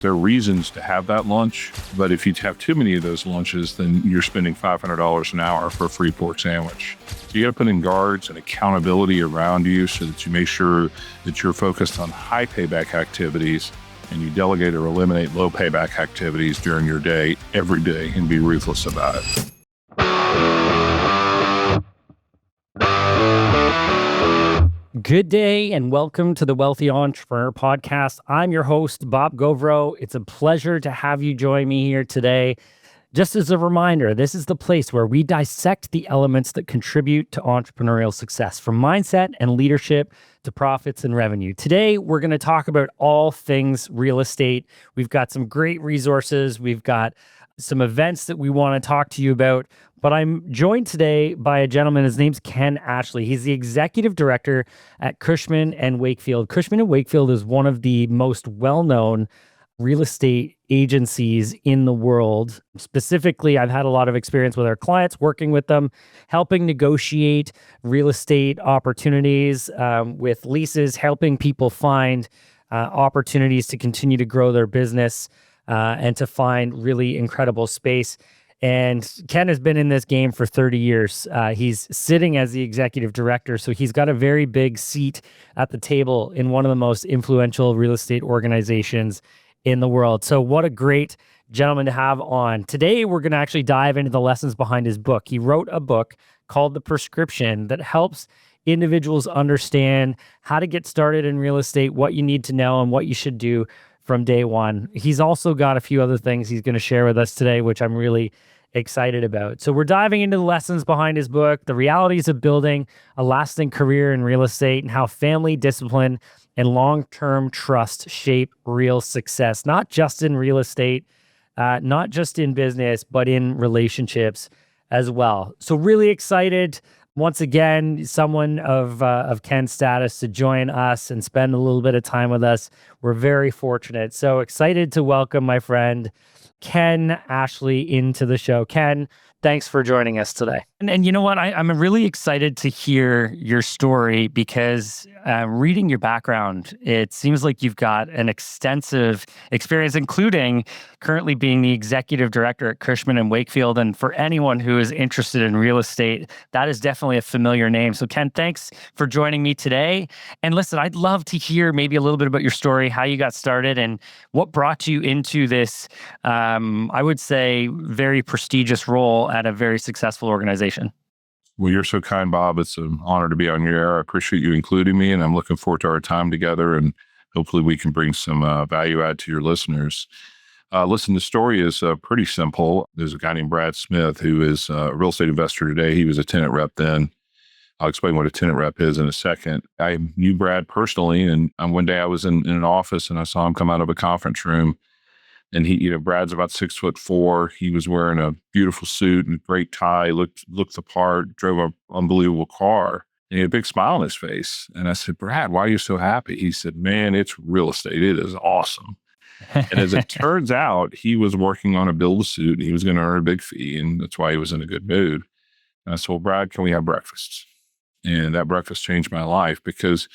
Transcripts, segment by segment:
There are reasons to have that lunch, but if you have too many of those lunches, then you're spending $500 an hour for a free pork sandwich. So you got to put in guards and accountability around you so that you make sure that you're focused on high payback activities and you delegate or eliminate low payback activities during your day, every day, and be ruthless about it. Good day and welcome to the Wealthy Entrepreneur Podcast. I'm your host, Bob Gauvreau. It's a pleasure to have you join me here today. Just as a reminder, this is the place where we dissect the elements that contribute to entrepreneurial success, from mindset and leadership to profits and revenue. Today, we're going to talk about all things real estate. We've got some great resources. We've got some events that we want to talk to you about. But I'm joined today by a gentleman. His name's Ken Ashley. He's the executive director at Cushman and Wakefield. Cushman and Wakefield is one of the most well-known real estate agencies in the world. Specifically, I've had a lot of experience with our clients, working with them, helping negotiate real estate opportunities with leases, helping people find opportunities to continue to grow their business and to find really incredible space. And Ken has been in this game for 30 years. He's sitting as the executive director, so he's got a very big seat at the table in one of the most influential real estate organizations in the world. So what a great gentleman to have on. Today, we're going to actually dive into the lessons behind his book. He wrote a book called The Prescription that helps individuals understand how to get started in real estate, what you need to know, and what you should do from day one. He's also got a few other things he's going to share with us today, which I'm really excited about. So we're diving into the lessons behind his book, the realities of building a lasting career in real estate, and how family discipline and long-term trust shape real success, not just in real estate, not just in business, but in relationships as well. So really excited, once again, someone of Ken's status to join us and spend a little bit of time with us. We're very fortunate. So excited to welcome my friend, Ken Ashley, into the show. Ken, thanks for joining us today. And you know what? I'm really excited to hear your story because reading your background, it seems like you've got an extensive experience, including currently being the executive director at Cushman and Wakefield. And for anyone who is interested in real estate, that is definitely a familiar name. So Ken, thanks for joining me today. And listen, I'd love to hear maybe a little bit about your story, how you got started and what brought you into this, I would say, very prestigious role at a very successful organization. Well, you're so kind, Bob. It's an honor to be on your air. I appreciate you including me, and I'm looking forward to our time together, and hopefully we can bring some value add to your listeners. Listen, the story is pretty simple. There's a guy named Brad Smith who is a real estate investor today. He was a tenant rep then. I'll explain what a tenant rep is in a second. I knew Brad personally, and one day I was in an office and I saw him come out of a conference room. And he, Brad's about 6'4". He was wearing a beautiful suit and a great tie, looked the part, drove an unbelievable car. And he had a big smile on his face. And I said, Brad, why are you so happy? He said, man, it's real estate. It is awesome. And as it turns out, he was working on a build-to-suit and he was going to earn a big fee. And that's why he was in a good mood. And I said, well, Brad, can we have breakfast? And that breakfast changed my life because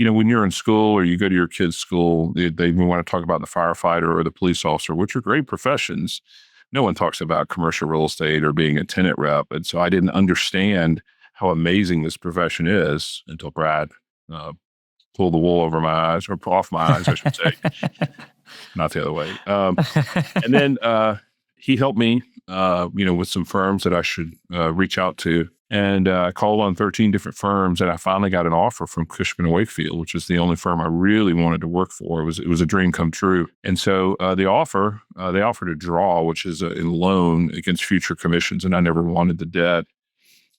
when you're in school or you go to your kid's school, they want to talk about the firefighter or the police officer, which are great professions. No one talks about commercial real estate or being a tenant rep. And so I didn't understand how amazing this profession is until Brad pulled the wool over my eyes, or off my eyes, I should say. Not the other way. And then he helped me, with some firms that I should reach out to. And I called on 13 different firms, and I finally got an offer from Cushman Wakefield, which is the only firm I really wanted to work for. It was a dream come true. And so they offered a draw, which is a loan against future commissions, and I never wanted the debt.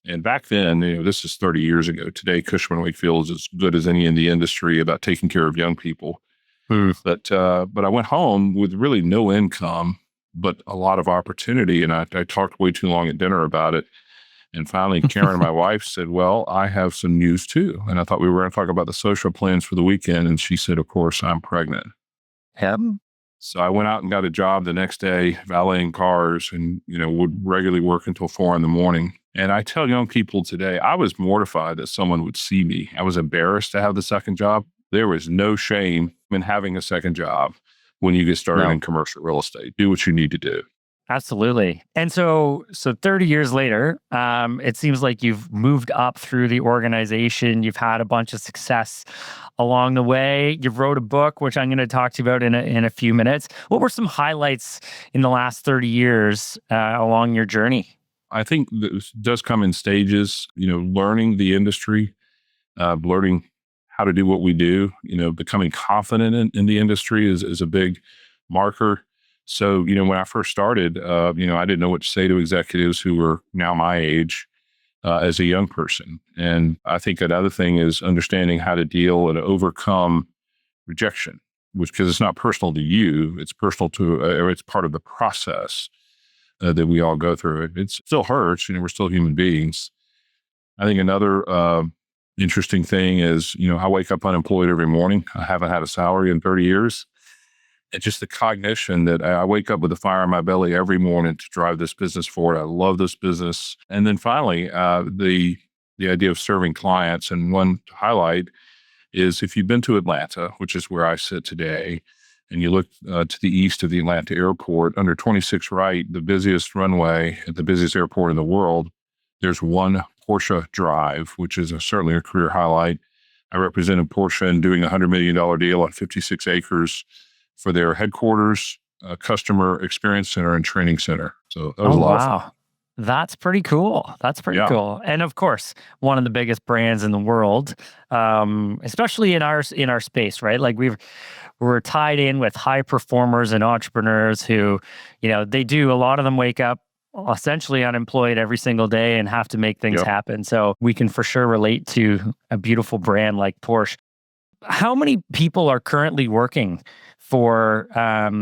And back then, this is 30 years ago. Today, Cushman Wakefield is as good as any in the industry about taking care of young people. But I went home with really no income, but a lot of opportunity. And I talked way too long at dinner about it. And finally, Karen, my wife, said, well, I have some news too. And I thought we were going to talk about the social plans for the weekend. And she said, of course, I'm pregnant. So I went out and got a job the next day, valeting cars, and, would regularly work until 4 a.m. And I tell young people today, I was mortified that someone would see me. I was embarrassed to have the second job. There was no shame in having a second job. when you get started No. in commercial real estate. Do what you need to do. Absolutely. And so 30 years later, it seems like you've moved up through the organization. You've had a bunch of success along the way. You've wrote a book, which I'm going to talk to you about in a few minutes. What were some highlights in the last 30 years along your journey? I think this does come in stages, learning the industry, learning how to do what we do, becoming confident in the industry is a big marker. So, when I first started, I didn't know what to say to executives who were now my age as a young person. And I think another thing is understanding how to deal and overcome rejection, because it's not personal to you, it's personal to, or it's part of the process that we all go through. It still hurts, we're still human beings. I think another interesting thing is, I wake up unemployed every morning. I haven't had a salary in 30 years. It's just the cognition that I wake up with a fire in my belly every morning to drive this business forward. I love this business. And then finally, the idea of serving clients. And one to highlight is if you've been to Atlanta, which is where I sit today, and you look to the east of the Atlanta airport, under 26 right, the busiest runway at the busiest airport in the world, there's one Porsche Drive, which is certainly a career highlight. I represented Porsche in doing a $100 million deal on 56 acres for their headquarters, customer experience center, and training center. So that was a lot of fun. Wow. That's pretty cool. That's pretty cool. And of course, one of the biggest brands in the world, especially in our space, right? Like we're tied in with high performers and entrepreneurs who, they do, a lot of them wake up essentially unemployed every single day and have to make things happen. So we can for sure relate to a beautiful brand like Porsche. How many people are currently working for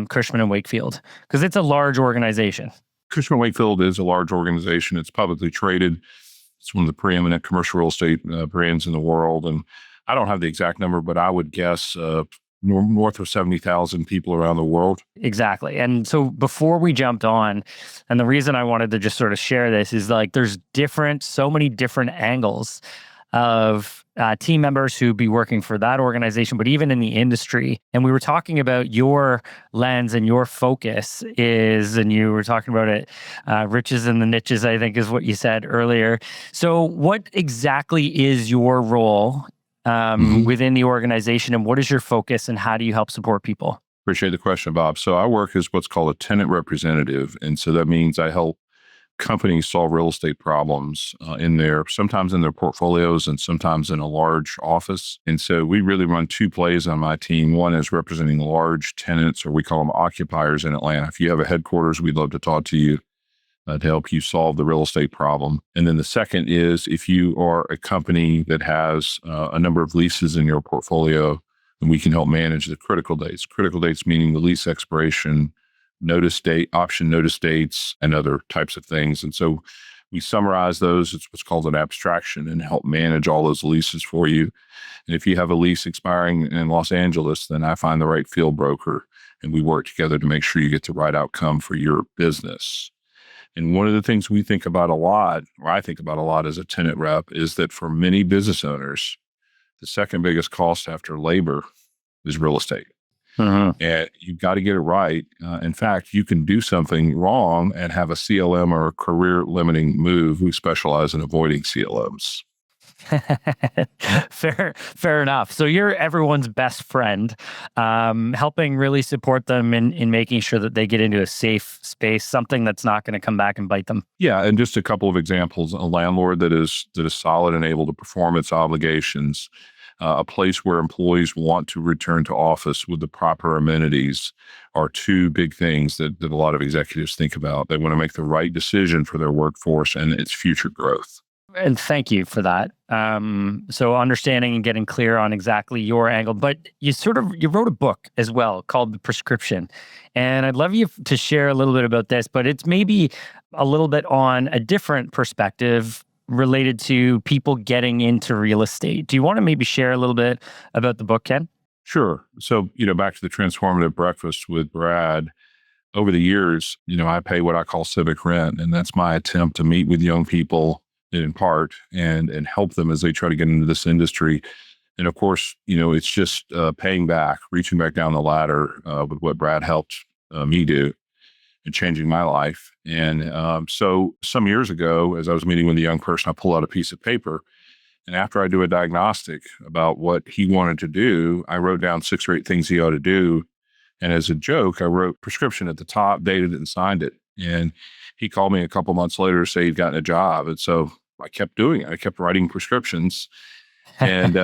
Cushman Wakefield? Because it's a large organization. Cushman Wakefield is a large organization. It's publicly traded. It's one of the preeminent commercial real estate brands in the world. And I don't have the exact number, but I would guess north of 70,000 people around the world. Exactly. And so before we jumped on, and the reason I wanted to just sort of share this is like there's so many different angles of team members who be working for that organization, but even in the industry. And we were talking about your lens and your focus and you were talking about it, riches in the niches, I think is what you said earlier. So what exactly is your role within the organization, and what is your focus, and how do you help support people? Appreciate the question, Bob. So I work as what's called a tenant representative. And so that means I help companies solve real estate problems sometimes in their portfolios and sometimes in a large office. And so we really run two plays on my team. One is representing large tenants, or we call them occupiers in Atlanta. If you have a headquarters, we'd love to talk to you to help you solve the real estate problem. And then the second is if you are a company that has a number of leases in your portfolio, and we can help manage the critical dates. Critical dates meaning the lease expiration, notice date, option notice dates, and other types of things. And so we summarize those. It's what's called an abstraction, and help manage all those leases for you. And if you have a lease expiring in Los Angeles, then I find the right field broker, and we work together to make sure you get the right outcome for your business. And one of the things we think about a lot, or I think about a lot as a tenant rep, is that for many business owners, the second biggest cost after labor is real estate. And you've got to get it right. In fact, you can do something wrong and have a CLM or a career limiting move. We specialize in avoiding CLMs. Fair enough. So you're everyone's best friend, helping really support them in making sure that they get into a safe space, something that's not going to come back and bite them. Yeah, and just a couple of examples: a landlord that is solid and able to perform its obligations, a place where employees want to return to office with the proper amenities, are two big things that a lot of executives think about. They want to make the right decision for their workforce and its future growth. And thank you for that. So understanding and getting clear on exactly your angle, but you wrote a book as well called The Prescription. And I'd love you to share a little bit about this, but it's maybe a little bit on a different perspective related to people getting into real estate. Do you want to maybe share a little bit about the book, Ken? Sure. So, back to the transformative breakfast with Brad. Over the years, I pay what I call civic rent, and that's my attempt to meet with young people in part and help them as they try to get into this industry And of course, it's just paying back, reaching back down the ladder with what Brad helped me do and changing my life. And so some years ago, as I was meeting with a young person, I pulled out a piece of paper. And after I do a diagnostic about what he wanted to do, I wrote down 6 or 8 things he ought to do. And as a joke, I wrote prescription at the top, dated it, and signed it. And he called me a couple months later to say he'd gotten a job. And so I kept doing it. I kept writing prescriptions. And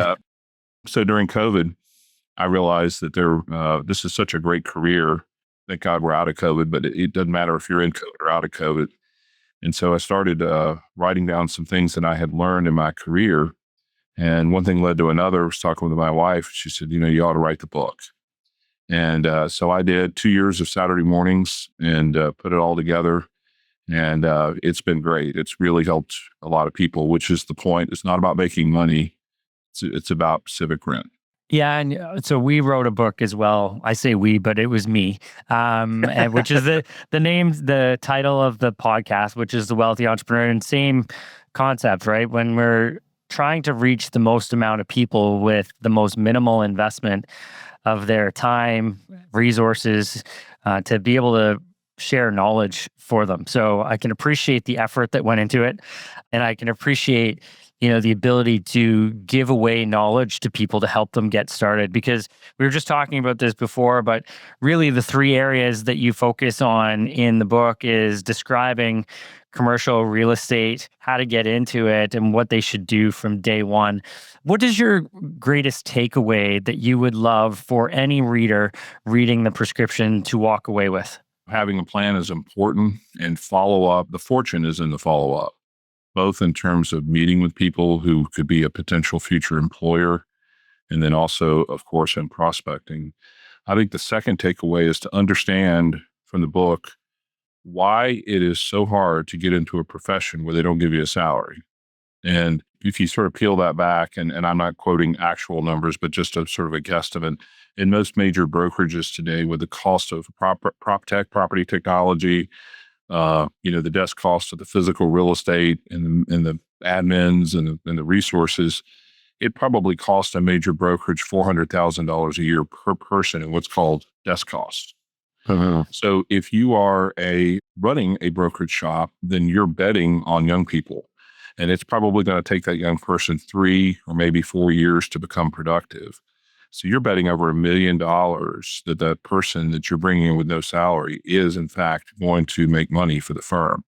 so during COVID, I realized that this is such a great career. Thank God we're out of COVID, but it doesn't matter if you're in COVID or out of COVID. And so I started writing down some things that I had learned in my career. And one thing led to another. I was talking with my wife. She said, you ought to write the book. And so I did 2 years of Saturday mornings and put it all together. And it's been great. It's really helped a lot of people, which is the point. It's not about making money. It's about civic rent. Yeah, and so we wrote a book as well. I say we, but it was me, and which is the title of the podcast, which is The Wealthy Entrepreneur, and same concept, right? When we're trying to reach the most amount of people with the most minimal investment of their time, resources, to be able to share knowledge for them. So I can appreciate the effort that went into it, and I can appreciate the ability to give away knowledge to people to help them get started. Because we were just talking about this before, but really the 3 areas that you focus on in the book is describing commercial real estate, how to get into it, and what they should do from day one. What is your greatest takeaway that you would love for any reader reading the prescription to walk away with? Having a plan is important, and follow-up, the fortune is in the follow-up, both in terms of meeting with people who could be a potential future employer, and then also, of course, in prospecting. I think the second takeaway is to understand from the book why it is so hard to get into a profession where they don't give you a salary. And if you sort of peel that back, and I'm not quoting actual numbers, but just a sort of a guesstimate, in most major brokerages today, with the cost of prop tech, property technology, the desk cost of the physical real estate and the admins and the resources, it probably costs a major brokerage $400,000 a year per person in what's called desk costs. So if you are running a brokerage shop, then you're betting on young people. And it's probably going to take that young person 3 or maybe 4 years to become productive. So you're betting over $1 million that that person that you're bringing in with no salary is, in fact, going to make money for the firm.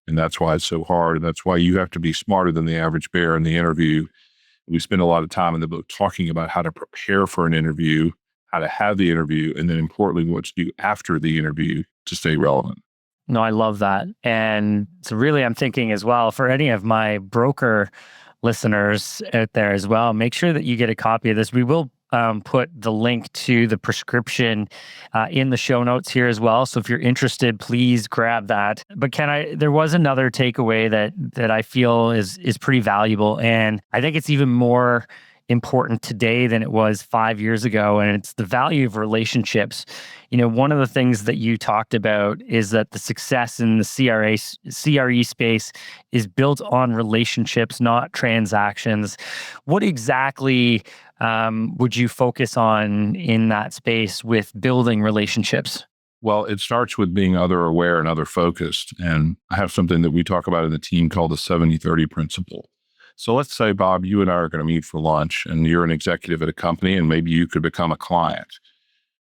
And that's why it's so hard. And that's why you have to be smarter than the average bear in the interview. We spend a lot of time in the book talking about how to prepare for an interview, how to have the interview, and then importantly, what to do after the interview to stay relevant. No, I love that. And so really, I'm thinking as well, for any of my broker listeners out there as well, make sure that you get a copy of this. We will put the link to the prescription in the show notes here as well. So if you're interested, please grab that. But there was another takeaway that I feel is pretty valuable. And I think it's even more important today than it was 5 years ago. And it's the value of relationships. One of the things that you talked about is that the success in the CRE space is built on relationships, not transactions. What exactly would you focus on in that space with building relationships? Well, it starts with being other aware and other focused. And I have something that we talk about in the team called the 70-30 principle. So let's say, Bob, you and I are going to meet for lunch and you're an executive at a company and maybe you could become a client.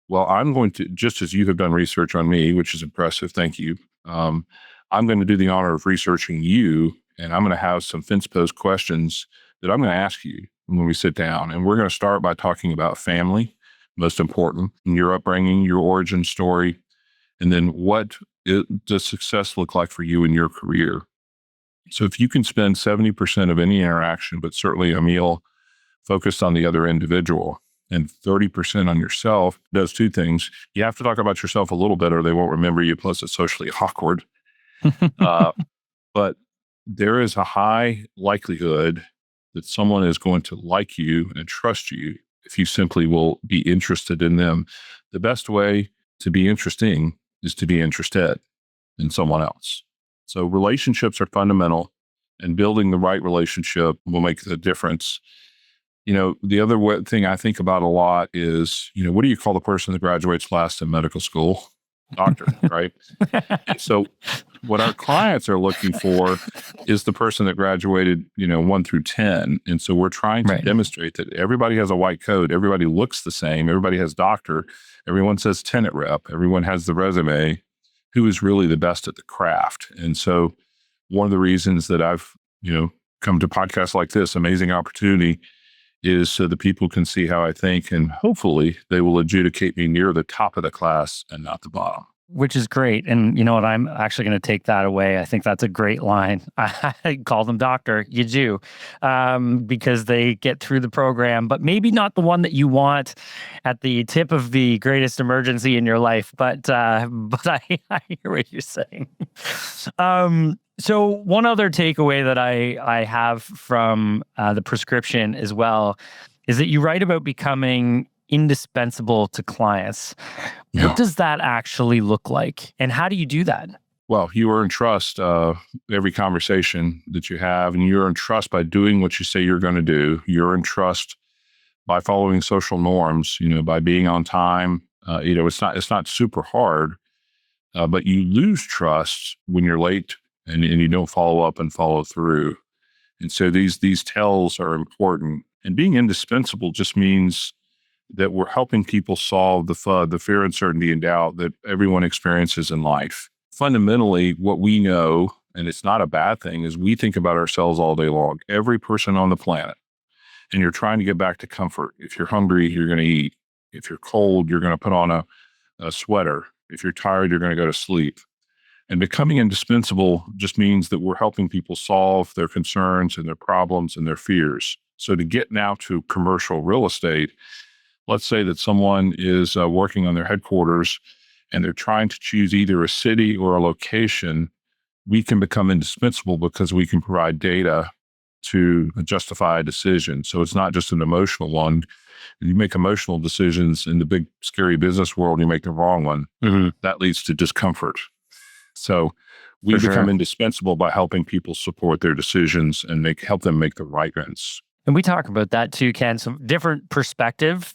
Well, I'm going to, just as you have done research on me, which is impressive, thank you. I'm going to do the honor of researching you, and I'm going to have some fence post questions that I'm going to ask you when we sit down. And we're going to start by talking about family, most important, your upbringing, your origin story, and then does success look like for you in your career? So if you can spend 70% of any interaction, but certainly a meal, focused on the other individual, and 30% on yourself, does 2 things. You have to talk about yourself a little bit or they won't remember you, plus it's socially awkward. But there is a high likelihood that someone is going to like you and trust you if you simply will be interested in them. The best way to be interesting is to be interested in someone else. So relationships are fundamental, and building the right relationship will make the difference. The other thing I think about a lot is, what do you call the person that graduates last in medical school? Doctor, right? So what our clients are looking for is the person that graduated, 1 through 10. And so we're trying to Right. demonstrate that everybody has a white coat. Everybody looks the same. Everybody has doctor. Everyone says tenant rep. Everyone has the resume. Who is really the best at the craft? And so one of the reasons that I've, come to podcasts like this, amazing opportunity, is so that people can see how I think, and hopefully they will adjudicate me near the top of the class and not the bottom. Which is great. And you know what? I'm actually going to take that away. I think that's a great line. I call them doctor. You do, because they get through the program, but maybe not the one that you want at the tip of the greatest emergency in your life. But I hear what you're saying. So one other takeaway that I have from the prescription as well is that you write about becoming indispensable to clients. Yeah. What does that actually look like? And how do you do that? Well, you earn trust every conversation that you have, and you earn trust by doing what you say you're going to do. You earn trust by following social norms, by being on time. It's not super hard, but you lose trust when you're late and you don't follow up and follow through. And so these tells are important. And being indispensable just means that we're helping people solve the FUD, the fear, uncertainty, and doubt that everyone experiences in life. Fundamentally, what we know, and it's not a bad thing, is we think about ourselves all day long, every person on the planet. And you're trying to get back to comfort. If you're hungry, you're going to eat. If you're cold, you're going to put on a sweater. If you're tired, you're going to go to sleep. And becoming indispensable just means that we're helping people solve their concerns and their problems and their fears. So to get now to commercial real estate, let's say that someone is working on their headquarters and they're trying to choose either a city or a location. We can become indispensable because we can provide data to justify a decision. So it's not just an emotional one. You make emotional decisions in the big, scary business world, you make the wrong one. Mm-hmm. That leads to discomfort. So we become indispensable by helping people support their decisions and help them make the right ones. And we talk about that too, Ken. Some different perspective,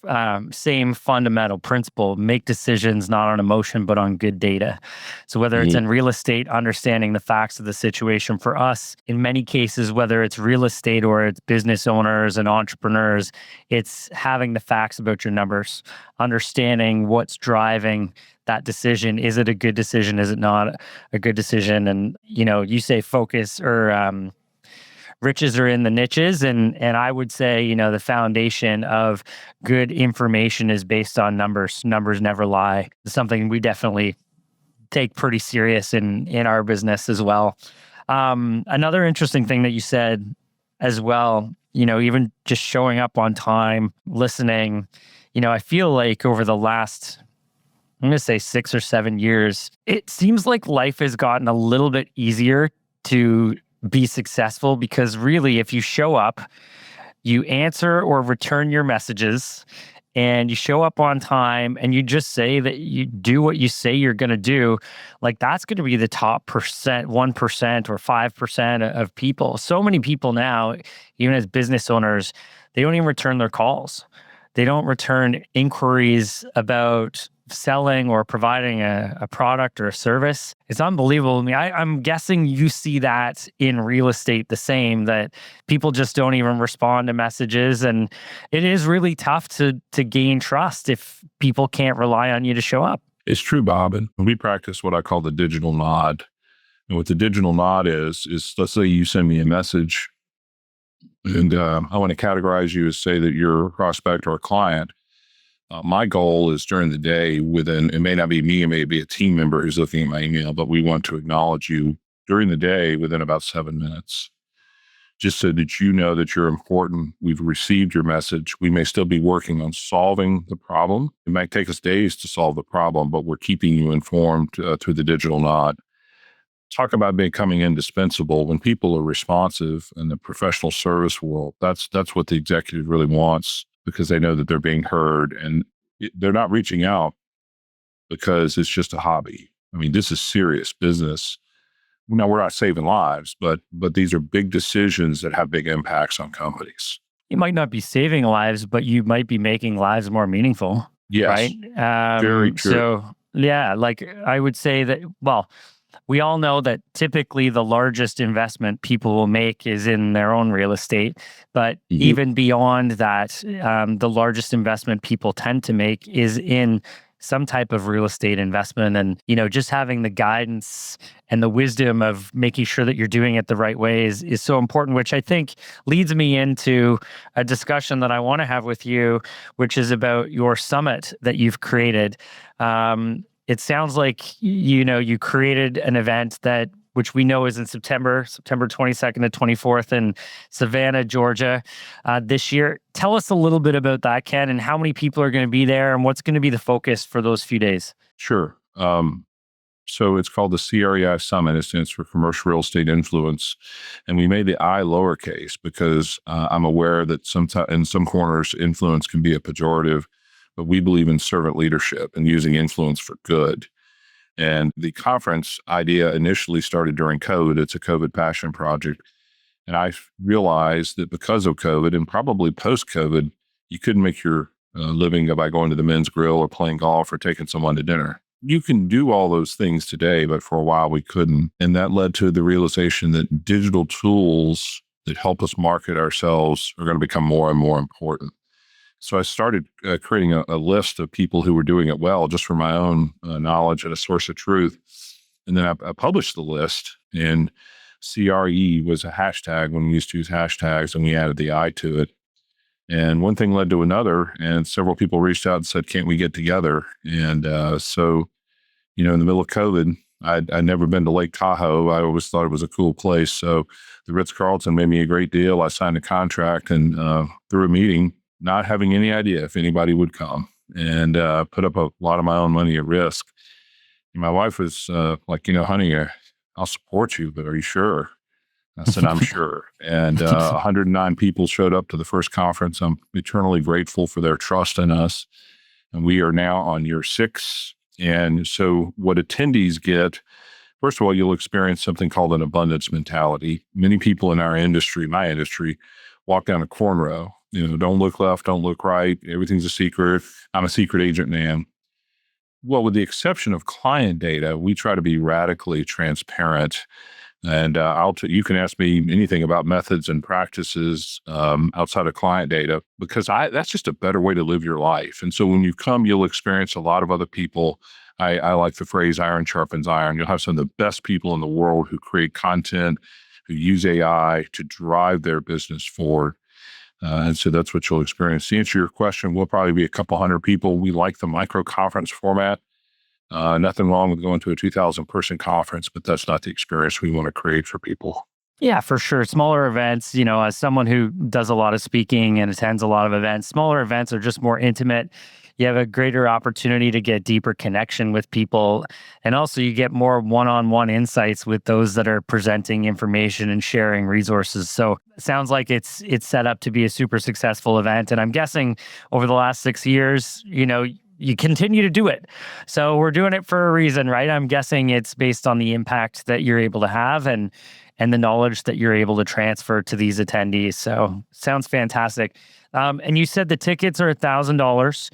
same fundamental principle, make decisions not on emotion, but on good data. So whether it's in real estate, understanding the facts of the situation for us, in many cases, whether it's real estate or it's business owners and entrepreneurs, it's having the facts about your numbers, understanding what's driving that decision. Is it a good decision? Is it not a good decision? And, you say focus or riches are in the niches. And I would say, the foundation of good information is based on numbers. Numbers never lie. It's something we definitely take pretty serious in our business as well. Another interesting thing that you said as well, even just showing up on time, listening, I feel like over the last, I'm going to say 6 or 7 years, it seems like life has gotten a little bit easier to be successful because really, if you show up, you answer or return your messages, and you show up on time, and you just say that you do what you say you're going to do, like that's going to be the top 1% or 5% of people. So many people now, even as business owners, they don't even return their calls. They don't return inquiries about selling or providing a product or a service. It's unbelievable. I mean, I'm guessing you see that in real estate the same, that people just don't even respond to messages. And it is really tough to gain trust if people can't rely on you to show up. It's true, Bob. And we practice what I call the digital nod. And what the digital nod is let's say you send me a message and I want to categorize you as say that you're a prospect or a client. My goal is during the day it may not be me, it may be a team member who's looking at my email, but we want to acknowledge you during the day within about 7 minutes, just so that you know that you're important. We've received your message. We may still be working on solving the problem. It might take us days to solve the problem, but we're keeping you informed through the digital nod. Talk about becoming indispensable. When people are responsive in the professional service world, that's what the executive really wants, because they know that they're being heard and they're not reaching out because it's just a hobby. I mean, this is serious business. Now, we're not saving lives, but these are big decisions that have big impacts on companies. you might not be saving lives, but you might be making lives more meaningful, right? Yes, very true. So yeah, like I would say that, well, we all know that typically the largest investment people will make is in their own real estate. But Mhm. even beyond that, the largest investment people tend to make is in some type of real estate investment. And, just having the guidance and the wisdom of making sure that you're doing it the right way is so important, which I think leads me into a discussion that I want to have with you, which is about your summit that you've created. It sounds like you created an event that which we know is in September 22nd to 24th in Savannah, Georgia, this year. Tell us a little bit about that, Ken, and how many people are going to be there, and what's going to be the focus for those few days. Sure. So it's called the CREI Summit. It stands for Commercial Real Estate Influence. And we made the I lowercase because I'm aware that sometimes in some corners, influence can be a pejorative, but we believe in servant leadership and using influence for good. And the conference idea initially started during COVID. It's a COVID passion project. And I realized that because of COVID and probably post COVID, you couldn't make your living by going to the men's grill or playing golf or taking someone to dinner. You can do all those things today, but for a while we couldn't. And that led to the realization that digital tools that help us market ourselves are going to become more and more important. So I started creating a list of people who were doing it well, just for my own knowledge and a source of truth. And then I published the list, and CRE was a hashtag when we used to use hashtags, and we added the I to it. And one thing led to another, and several people reached out and said, "Can't we get together?" And so, in the middle of COVID, I'd never been to Lake Tahoe. I always thought it was a cool place. So the Ritz-Carlton made me a great deal. I signed a contract and through a meeting, not having any idea if anybody would come, and put up a lot of my own money at risk. And my wife was like, honey, I'll support you, but are you sure? I said, I'm sure. And 109 people showed up to the first conference. I'm eternally grateful for their trust in us. And we are now on year 6. And so what attendees get, first of all, you'll experience something called an abundance mentality. Many people in our industry, my industry, walk down a corn row. Don't look left, don't look right. Everything's a secret. I'm a secret agent, man. Well, with the exception of client data, we try to be radically transparent. And you can ask me anything about methods and practices outside of client data, because that's just a better way to live your life. And so when you come, you'll experience a lot of other people. I like the phrase iron sharpens iron. You'll have some of the best people in the world who create content, who use AI to drive their business forward. And so that's what you'll experience. To answer your question, we'll probably be a couple hundred people. We like the micro conference format. Nothing wrong with going to a 2,000 person conference, but that's not the experience we want to create for people. Yeah, for sure. Smaller events, as someone who does a lot of speaking and attends a lot of events, smaller events are just more intimate. You have a greater opportunity to get deeper connection with people. And also you get more one-on-one insights with those that are presenting information and sharing resources. So it sounds like it's set up to be a super successful event. And I'm guessing over the last 6 years, you continue to do it. So we're doing it for a reason, right? I'm guessing it's based on the impact that you're able to have and the knowledge that you're able to transfer to these attendees. So sounds fantastic. And you said the tickets are $1,000,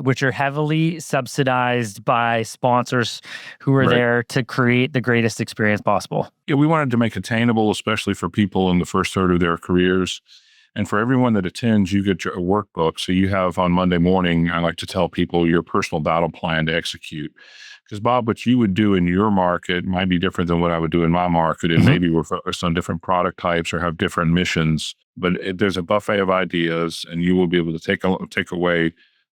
which are heavily subsidized by sponsors who are Right. there to create the greatest experience possible. Yeah, we wanted to make attainable, especially for people in the first third of their careers. And for everyone that attends, you get your workbook. So you have on Monday morning, I like to tell people your personal battle plan to execute. Because Bob, what you would do in your market might be different than what I would do in my market. And maybe we're focused on different product types or have different missions. But there's a buffet of ideas and you will be able to take away.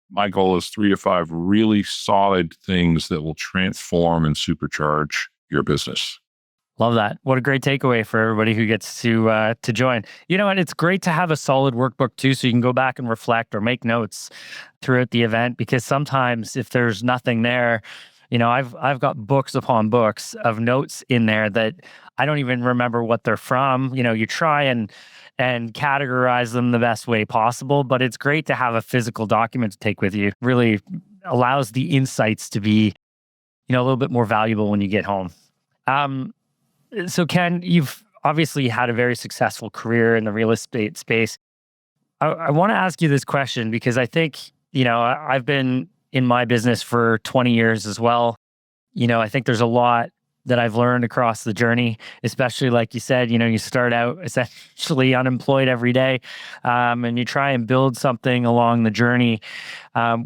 My goal is 3 to 5 really solid things that will transform and supercharge your business. Love that. What a great takeaway for everybody who gets to join. And it's great to have a solid workbook too, so you can go back and reflect or make notes throughout the event. Because sometimes if there's nothing there, I've got books upon books of notes in there that I don't even remember what they're from. You try and categorize them the best way possible, but it's great to have a physical document to take with you. Really allows the insights to be, a little bit more valuable when you get home. So Ken, you've obviously had a very successful career in the real estate space. I want to ask you this question because I think, I've been in my business for 20 years as well. I think there's a lot that I've learned across the journey, especially like you said, you start out essentially unemployed every day, and you try and build something along the journey.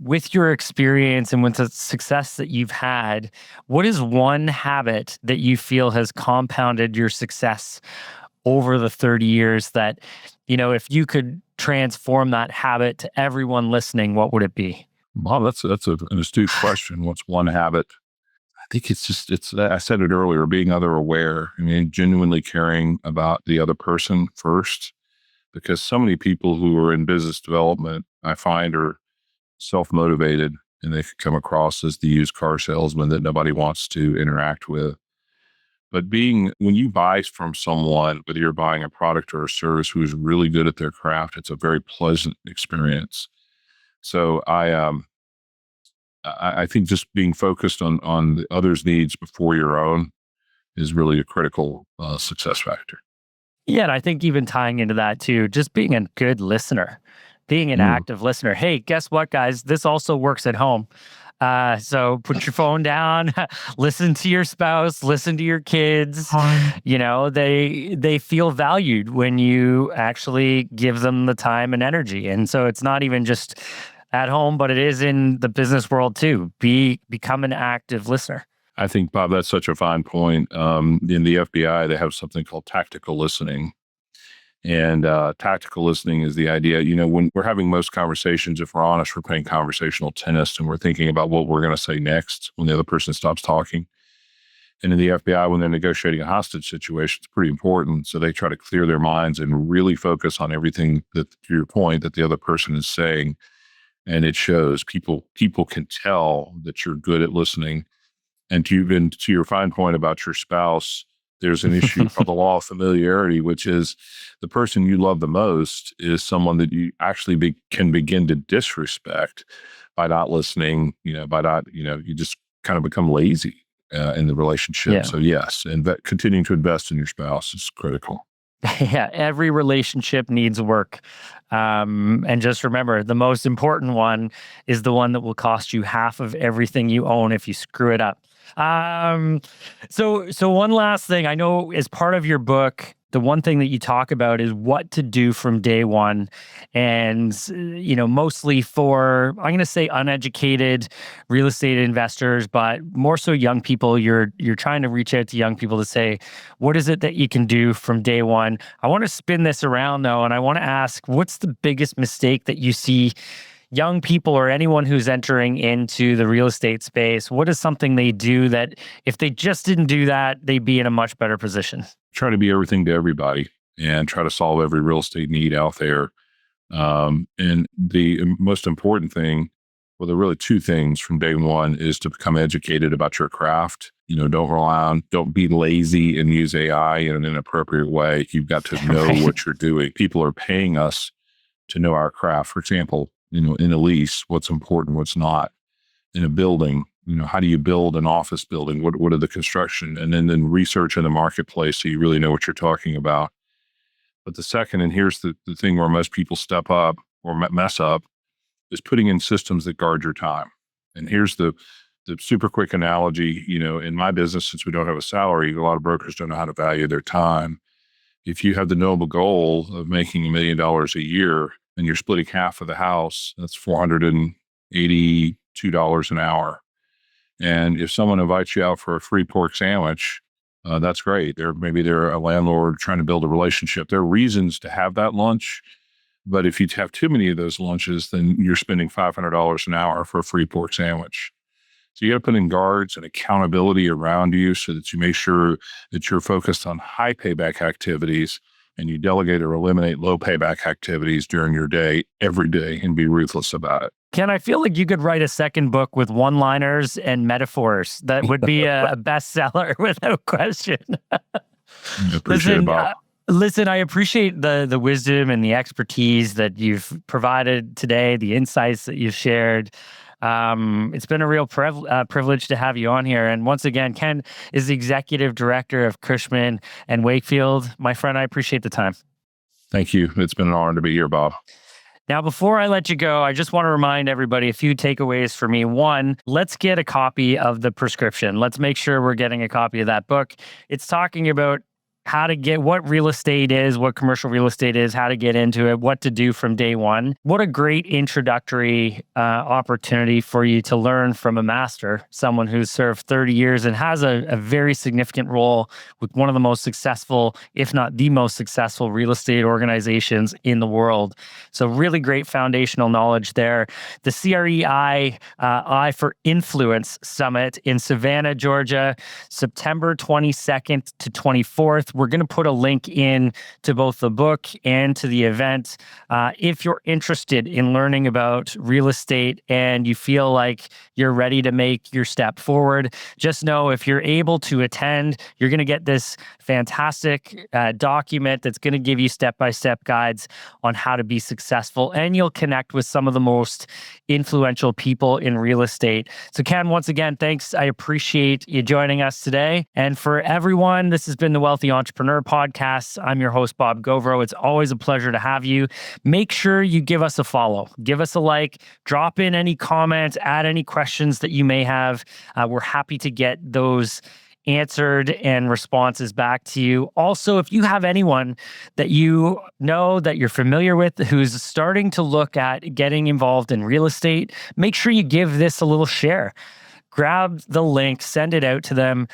With your experience and with the success that you've had, what is one habit that you feel has compounded your success over the 30 years that, if you could transform that habit to everyone listening, what would it be? Wow, an astute question. What's one habit? I think I said it earlier, being other aware. I mean, genuinely caring about the other person first, because so many people who are in business development, I find, are self-motivated, and they could come across as the used car salesman that nobody wants to interact with. But when you buy from someone, whether you're buying a product or a service who is really good at their craft, it's a very pleasant experience. So I think just being focused on the others' needs before your own is really a critical success factor. Yeah, and I think even tying into that too, just being a good listener, being an Mm. active listener. Hey, guess what, guys? This also works at home. So put your phone down, listen to your spouse, listen to your kids. They feel valued when you actually give them the time and energy. And so it's not even just at home, but it is in the business world too. Become an active listener. I think, Bob, that's such a fine point. In the FBI, they have something called tactical listening. And tactical listening is the idea, when we're having most conversations, if we're honest, we're playing conversational tennis and we're thinking about what we're going to say next when the other person stops talking. And in the FBI, when they're negotiating a hostage situation, it's pretty important. So they try to clear their minds and really focus on everything that, to your point, that the other person is saying. And it shows. People can tell that you're good at listening. And to your fine point about your spouse, there's an issue called the law of familiarity, which is the person you love the most is someone that you actually can begin to disrespect by not listening, you just kind of become lazy in the relationship. Yeah. So yes, and continuing to invest in your spouse is critical. Yeah, every relationship needs work. And just remember, the most important one is the one that will cost you half of everything you own if you screw it up. So one last thing, I know as part of your book, the one thing that you talk about is what to do from day one. And, mostly for, I'm going to say uneducated real estate investors, but more so young people, you're trying to reach out to young people to say, what is it that you can do from day one? I want to spin this around though. And I want to ask, what's the biggest mistake that you see young people or anyone who's entering into the real estate space? What is something they do that if they just didn't do that, they'd be in a much better position? Try to be everything to everybody and try to solve every real estate need out there. And the most important thing, well, there are really two things from day one, is to become educated about your craft. Don't be lazy and use AI in an inappropriate way. You've got to know Right. what you're doing. People are paying us to know our craft. For example, in a lease, what's important, what's not. In a building, how do you build an office building? What are the construction? And then research in the marketplace so you really know what you're talking about. But the second, and here's the thing where most people step up or mess up, is putting in systems that guard your time. And here's the super quick analogy. In my business, since we don't have a salary, a lot of brokers don't know how to value their time. If you have the noble goal of making $1 million a year and you're splitting half of the house, that's $482 an hour. And if someone invites you out for a free pork sandwich, that's great. Maybe they're a landlord trying to build a relationship. There are reasons to have that lunch. But if you have too many of those lunches, then you're spending $500 an hour for a free pork sandwich. So you got to put in guards and accountability around you so that you make sure that you're focused on high payback activities and you delegate or eliminate low payback activities during your day, every day, and be ruthless about it. Ken, I feel like you could write a second book with one-liners and metaphors that would be a bestseller without question. I appreciate it, Bob. Listen, I appreciate the wisdom and the expertise that you've provided today, the insights that you've shared. It's been a real privilege to have you on here. And once again, Ken is the executive director of Cushman and Wakefield. My friend, I appreciate the time. Thank you. It's been an honor to be here, Bob. Now, before I let you go, I just want to remind everybody a few takeaways for me. One, let's get a copy of the prescription. Let's make sure we're getting a copy of that book. It's talking about how to get what real estate is, what commercial real estate is, how to get into it, what to do from day one. What a great introductory opportunity for you to learn from a master, someone who's served 30 years and has a very significant role with one of the most successful, if not the most successful real estate organizations in the world. So really great foundational knowledge there. The CREI I for Influence Summit in Savannah, Georgia, September 22nd to 24th. We're going to put a link in to both the book and to the event. If you're interested in learning about real estate and you feel like you're ready to make your step forward, just know if you're able to attend, you're going to get this fantastic document that's going to give you step-by-step guides on how to be successful, and you'll connect with some of the most influential people in real estate. So Ken, once again, thanks. I appreciate you joining us today. And for everyone, this has been the Wealthy Entrepreneur Podcast. I'm your host, Bob Gauvreau. It's always a pleasure to have you. Make sure you give us a follow, give us a like, drop in any comments, add any questions that you may have. We're happy to get those answered and responses back to you. Also, if you have anyone that you know that you're familiar with who's starting to look at getting involved in real estate, make sure you give this a little share. Grab the link, send it out to them.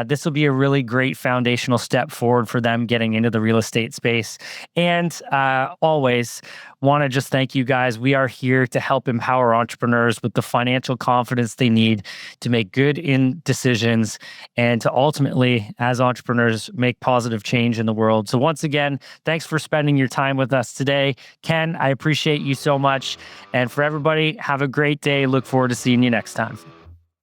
This will be a really great foundational step forward for them getting into the real estate space. And always want to just thank you guys. We are here to help empower entrepreneurs with the financial confidence they need to make good decisions and to ultimately, as entrepreneurs, make positive change in the world. So once again, thanks for spending your time with us today. Ken, I appreciate you so much. And for everybody, have a great day. Look forward to seeing you next time.